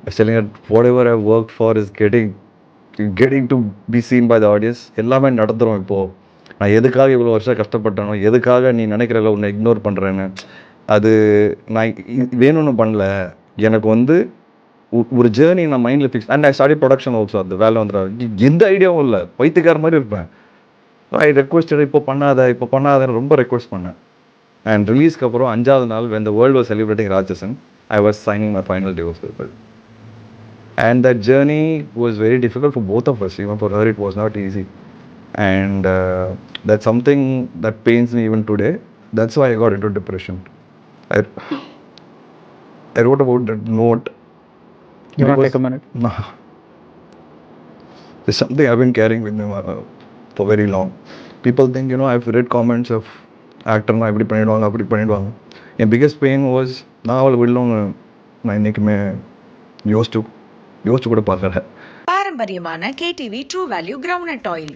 I was telling her, whatever I worked for is getting to be seen by the audience. எல்லாமே நடந்துரும் இப்போ. நான் எதுக்காக இவ்வளோ வருஷம் கஷ்டப்பட்டனோ, எதுக்காக நீ நினைக்கிறல உன்னை இக்னோர் பண்ணுறேன்னு, அது நான் வேணும்னு பண்ணல. எனக்கு வந்து ஒரு ஜேர்னி நான் மைண்டில் fix and I start production also. அந்த வேலை வந்துடும், எந்த ஐடியாவும் இல்லை, பைத்தியக்கார மாதிரி இருப்பேன். ஐ ரெக்வஸ்டட், இப்போ பண்ணாதன்னு ரொம்ப ரெக்வஸ்ட் பண்ணேன். அண்ட் ரிலீஸ்க்கு அப்புறம் 5வது நாள் when the world was celebrating Rajasan, I was signing my final divorce papers. And that journey was very difficult for both of us. Even for her, it was not easy. And that's something that pains me even today. That's why I got into depression. I wrote about that note. You want to take a minute? No. It's something I've been carrying with me for very long. People think, I've read comments of actor நான் இப்படி பண்ணிடுவாங்க அப்படி பண்ணிடுவாங்க. என் biggest pain was, நான் அவளை விடலவங்க நான் இன்றைக்குமே யோசிச்சு கூட பார்க்கல. பாரம்பரியமான KTV true value groundnut oil.